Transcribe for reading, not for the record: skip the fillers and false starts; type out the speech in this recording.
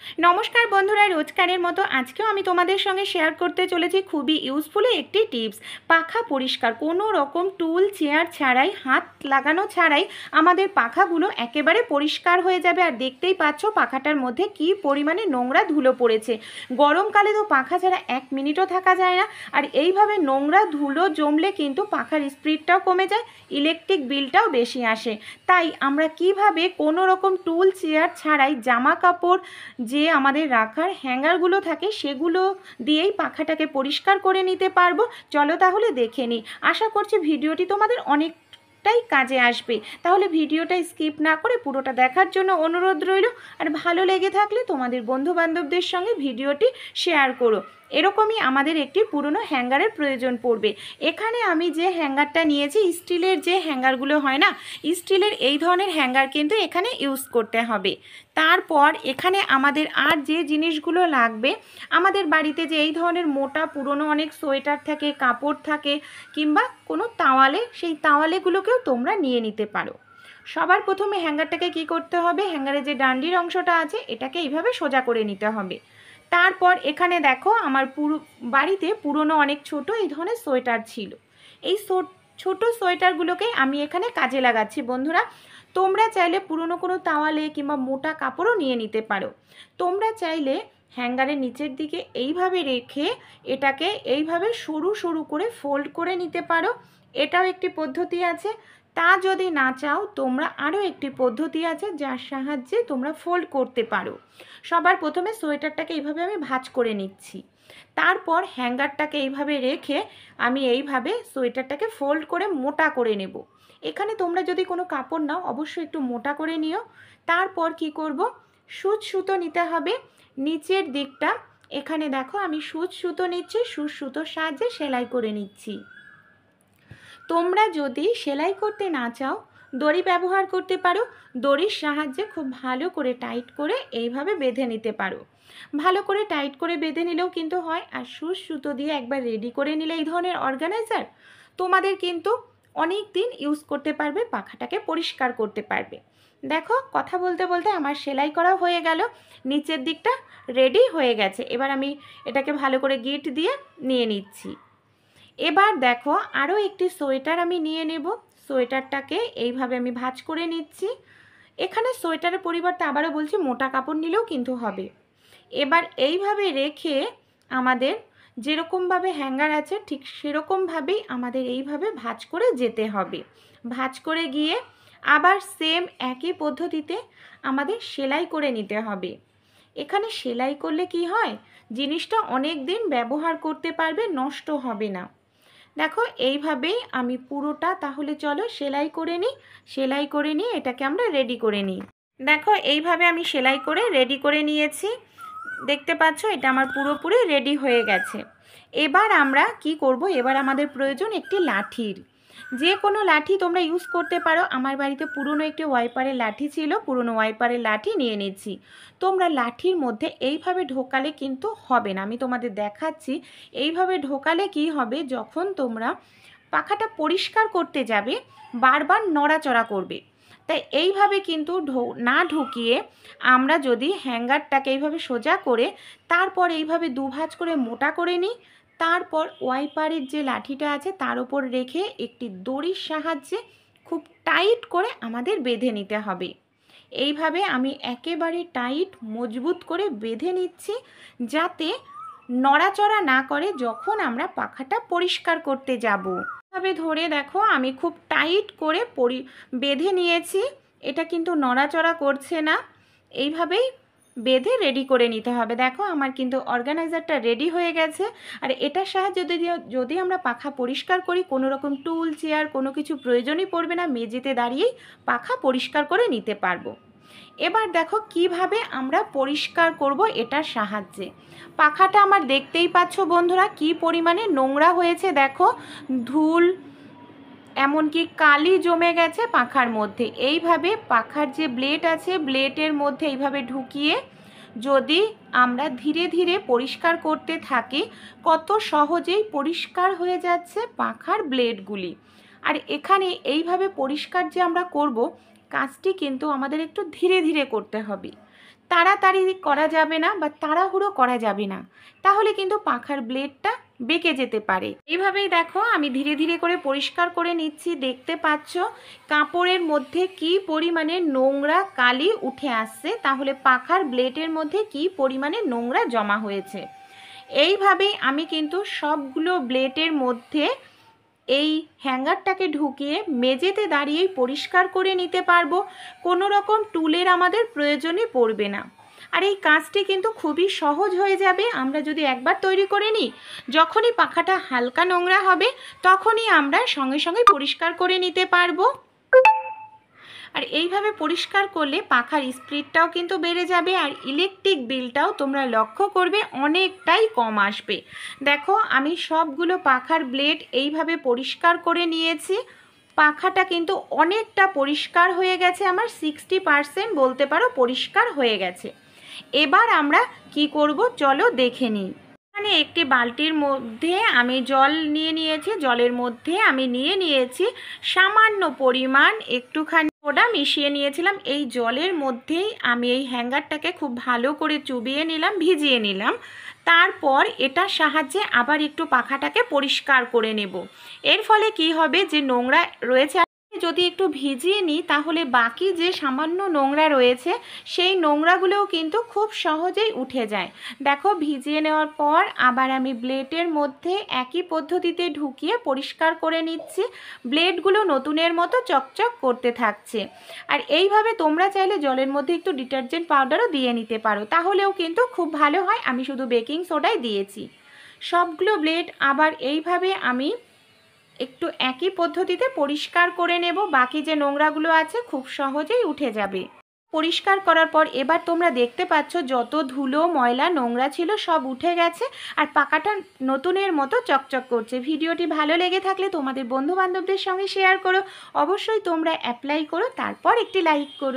নমস্কার বন্ধুরা, রোজকারের মতো আজকেও আমি তোমাদের সঙ্গে শেয়ার করতে চলেছি খুবই ইউজফুল একটি টিপস। পাখা পরিষ্কার কোনো রকম টুল চেয়ার ছাড়াই, হাত লাগানো ছাড়াই আমাদের পাখাগুলো একেবারে পরিষ্কার হয়ে যাবে। আর দেখতেই পাচ্ছ পাখাটার মধ্যে কি পরিমাণে নোংরা ধুলো পড়েছে। গরমকালে তো পাখা ছাড়া 1 মিনিটও থাকা যায় না। আর এইভাবে নোংরা ধুলো জমলে কিন্তু পাখার স্পিডটাও কমে যায়, ইলেকট্রিক বিলটাও বেশি আসে। তাই আমরা কিভাবে কোনো রকম টুল চেয়ার ছাড়াই জামা কাপড় যে আমাদের রাখার হ্যাঙ্গারগুলো থাকে সেগুলো দিয়েই পাখাটাকে পরিষ্কার করে নিতে পারবো। চলো তাহলে দেখে নিই। আশা করছি ভিডিওটি তোমাদের অনেকটাই কাজে আসবে। তাহলে ভিডিওটা স্কিপ না করে পুরোটা দেখার জন্য অনুরোধ রইল। আর ভালো লেগে থাকলে তোমাদের বন্ধুবান্ধবদের সঙ্গে ভিডিওটি শেয়ার করো। এরকমই আমাদের একটি পুরনো হ্যাঙ্গারের প্রয়োজন পড়বে। এখানে আমি যে হ্যাঙ্গারটা নিয়েছি, স্টিলের যে হ্যাঙ্গারগুলো হয় না, স্টিলের এই ধরনের হ্যাঙ্গার কিন্তু এখানে ইউজ করতে হবে। তারপর এখানে আমাদের আর যে জিনিসগুলো লাগবে, আমাদের বাড়িতে যে এই ধরনের মোটা পুরনো অনেক সোয়েটার থাকে, কাপড় থাকে, কিংবা কোনো তাওয়ালে, সেই তাওয়ালেগুলোকেও তোমরা নিয়ে নিতে পারো। সবার প্রথমে হ্যাঙ্গারটাকে কি করতে হবে, হ্যাঙ্গারের যে ডান্ডির অংশটা আছে এটাকে এইভাবে সোজা করে নিতে হবে। তারপর এখানে দেখো আমার বাড়িতে পুরনো অনেক ছোট এই ধরনের সোয়েটার ছিল। এই ছোট সোয়েটারগুলোকেই আমি এখানে কাজে লাগাচ্ছি বন্ধুরা। তোমরা চাইলে পুরনো কোনো তাওয়ালে কিংবা মোটা কাপড়ও নিয়ে নিতে পারো। তোমরা চাইলে হ্যাঙ্গারের নিচের দিকে এইভাবে রেখে এটাকে এইভাবে সরু সরু করে ফোল্ড করে নিতে পারো। এটাও একটি পদ্ধতি আছে। তা যদি না চাও, তোমরা আরও একটি পদ্ধতি আছে যার সাহায্যে তোমরা ফোল্ড করতে পারো। সবার প্রথমে সোয়েটারটাকে এইভাবে আমি ভাঁজ করে নিচ্ছি। তারপর হ্যাঙ্গারটাকে এইভাবে রেখে আমি এইভাবে সোয়েটারটাকে ফোল্ড করে মোটা করে নেব। এখানে তোমরা যদি কোনো কাপড় নাও অবশ্যই একটু মোটা করে নিও। তারপর কি করব, সুচ সুতো নিতে হবে নিচের দিকটা। এখানে দেখো আমি সুচ সুতো নিচ্ছি, সুচ সুতোর সাহায্যে সেলাই করে নিচ্ছি। তোমরা যদি সেলাই করতে না চাও, দড়ি ব্যবহার করতে পারো। দড়ির সাহায্যে খুব ভালো করে টাইট করে এইভাবে বেঁধে নিতে পারো। ভালো করে টাইট করে বেঁধে নিলেও কিন্তু হয়। আর সুচ সুতো দিয়ে একবার রেডি করে নিলে এই ধরনের অর্গানাইজার তোমাদের কিন্তু অনেক দিন ইউজ করতে পারবে, পাখাটাকে পরিষ্কার করতে পারবে। দেখো কথা বলতে বলতে আমার সেলাই করা হয়ে গেল, নিচের দিকটা রেডি হয়ে গেছে। এবার আমি এটাকে ভালো করে গিট দিয়ে নিয়ে নিচ্ছি। এবার দেখো আরও একটি সোয়েটার আমি নিয়ে নেব। সোয়েটারটাকে এইভাবে আমি ভাঁজ করে নিচ্ছি। এখানে সোয়েটারের পরিবর্তে আবারও বলছি মোটা কাপড় নিলেও কিন্তু হবে। এবার এইভাবে রেখে আমাদের যেরকমভাবে হ্যাঙ্গার আছে ঠিক সেরকমভাবেই আমাদের এইভাবে ভাঁজ করে যেতে হবে। ভাঁজ করে গিয়ে আবার সেম একই পদ্ধতিতে আমাদের সেলাই করে নিতে হবে। এখানে সেলাই করলে কি হয়, জিনিসটা অনেক দিন ব্যবহার করতে পারবে, নষ্ট হবে না। দেখো এইভাবেই আমি পুরোটা তাহলে চলো সেলাই করে নিই। সেলাই করে নিয়ে এটাকে আমরা রেডি করে নিই। দেখো এইভাবে আমি সেলাই করে রেডি করে নিয়েছি। দেখতে পাচ্ছ এটা আমার পুরোপুরি রেডি হয়ে গেছে। এবার আমরা কি করব, এবার আমাদের প্রয়োজন একটি লাঠির। যে কোনো লাঠি তোমরা ইউজ করতে পারো। আমার বাড়িতে পুরনো একটি ওয়াইপারের লাঠি ছিল, পুরনো ওয়াইপারের লাঠি নিয়ে নিচ্ছি। তোমরা লাঠির মধ্যে এইভাবে ঢোকালে কিন্তু হবে না, আমি তোমাদের দেখাচ্ছি। এইভাবে ঢোকালে কি হবে, যখন তোমরা পাখাটা পরিষ্কার করতে যাবে বারবার নড়াচড়া করবে। তাই এইভাবে কিন্তু না ঢুকিয়ে আমরা যদি হ্যাঙ্গারটাকে এইভাবে সোজা করে তারপর এইভাবে দুভাঁজ করে মোটা করে নিই, তারপর ওয়াইপারের যে লাঠিটা আছে তার উপর রেখে একটি দড়ির সাহায্যে খুব টাইট করে আমাদের বেঁধে নিতে হবে। এইভাবে আমি একেবারে টাইট মজবুত করে বেঁধে নিচ্ছি, যাতে নড়াচড়া না করে যখন আমরা পাখাটা পরিষ্কার করতে যাব। এভাবে ধরে দেখো আমি খুব টাইট করে বেঁধে নিয়েছি। এটা কিন্তু নড়াচড়া করছে না। এইভাবেই বেঁধে রেডি করে নিতে হবে। দেখো আমার কিন্তু অর্গানাইজারটা রেডি হয়ে গেছে। আর এটার সাহায্যে যদি আমরা পাখা পরিষ্কার করি, কোনো রকম টুল চেয়ার কোনো কিছু প্রয়োজনই পড়বে না, মেঝেতে দাঁড়িয়েই পাখা পরিষ্কার করে নিতে পারবো। এবার দেখো কিভাবে আমরা পরিষ্কার করব এটার সাহায্যে। পাখাটা আমার দেখতেই পাচ্ছ বন্ধুরা কি পরিমাণে নোংরা হয়েছে। দেখো ধুল এমনকি কালি জমে গেছে পাখার মধ্যে। এইভাবে পাখার যে ব্লেড আছে ব্লেডের মধ্যে এইভাবে ঢুকিয়ে যদি আমরা ধীরে ধীরে পরিষ্কার করতে থাকি, কত সহজেই পরিষ্কার হয়ে যাচ্ছে পাখার ব্লেডগুলি। আর এখানে এইভাবে পরিষ্কার যে আমরা করব, কাজটি কিন্তু আমাদের একটু ধীরে ধীরে করতে হবে। তাড়াতাড়ি করা যাবে না বা তাড়াহুড়ো করা যাবে না, তাহলে কিন্তু পাখার ব্লেডটা বেঁকে যেতে পারে। এইভাবেই দেখো আমি ধীরে ধীরে করে পরিষ্কার করে নিচ্ছি। দেখতে পাচ্ছ কাপড়ের মধ্যে কি পরিমাণে নোংরা কালি উঠে আসছে, তাহলে পাখার ব্লেডের মধ্যে কি পরিমাণে নোংরা জমা হয়েছে। এইভাবেই আমি কিন্তু সবগুলো ব্লেডের মধ্যে এই হ্যাঙ্গারটাকে ঢুকিয়ে মেঝেতে দাঁড়িয়েই পরিষ্কার করে নিতে পারবো। কোনো রকম টুলের আমাদের প্রয়োজনই পড়বে না। আর এই কাজটি কিন্তু খুবই সহজ হয়ে যাবে আমরা যদি একবার তৈরি করে নিই। যখনই পাখাটা হালকা নোংরা হবে তখনই আমরা সঙ্গে সঙ্গে পরিষ্কার করে নিতে পারবো। আর এইভাবে পরিষ্কার করলে পাখার স্পিডটাও কিন্তু বেড়ে যাবে, আর ইলেকট্রিক বিলটাও তোমরা লক্ষ্য করবে অনেকটাই কম আসবে। দেখো আমি সবগুলো পাখার ব্লেড এইভাবে পরিষ্কার করে নিয়েছি। পাখাটা কিন্তু অনেকটা পরিষ্কার হয়ে গেছে, আমার 60% বলতে পারো পরিষ্কার হয়ে গেছে। এবার আমরা কি করব চলো দেখে নিই। এখানে একটি বালতির মধ্যে আমি জল নিয়ে নিয়েছি, জলের মধ্যে আমি নিয়ে নিয়েছি সামান্য পরিমাণ একটুখানি সোডা মিশিয়ে নিয়েছিলাম। এই জলের মধ্যেই আমি এই হ্যাঙ্গারটাকে খুব ভালো করে চুবিয়ে নিলাম, ভিজিয়ে নিলাম। তারপর এটার সাহায্যে আবার একটু পাখাটাকে পরিষ্কার করে নেব। এর ফলে কি হবে, যে নোংরা রয়েছে যদি একটু ভিজিয়ে নিই তাহলে বাকি যে সামান্য নোংরা রয়েছে সেই নোংরাগুলোও কিন্তু খুব সহজেই উঠে যায়। দেখো ভিজিয়ে নেওয়ার পর আবার আমি ব্লেডের মধ্যে একই পদ্ধতিতে ঢুকিয়ে পরিষ্কার করে নিচ্ছি। ব্লেডগুলো নতুনের মতো চকচক করতে থাকছে। আর এইভাবে তোমরা চাইলে জলের মধ্যে একটু ডিটারজেন্ট পাউডারও দিয়ে নিতে পারো, তাহলেও কিন্তু খুব ভালো হয়। আমি শুধু বেকিং সোডাই দিয়েছি। সবগুলো ব্লেড আবার এইভাবে আমি একটু একই পদ্ধতিতে পরিষ্কার করে নেব। বাকি যে নোংরাগুলো আছে খুব সহজেই উঠে যাবে। পরিষ্কার করার পর এবার তোমরা দেখতে পাচ্ছ যত ধুলো ময়লা নোংরা ছিল সব উঠে গেছে, আর পাখাটা নতুনের মতো চকচক করছে। ভিডিওটি ভালো লেগে থাকলে তোমাদের বন্ধু বান্ধবদের সঙ্গে শেয়ার করো। অবশ্যই তোমরা অ্যাপ্লাই করো, তারপর একটি লাইক করো।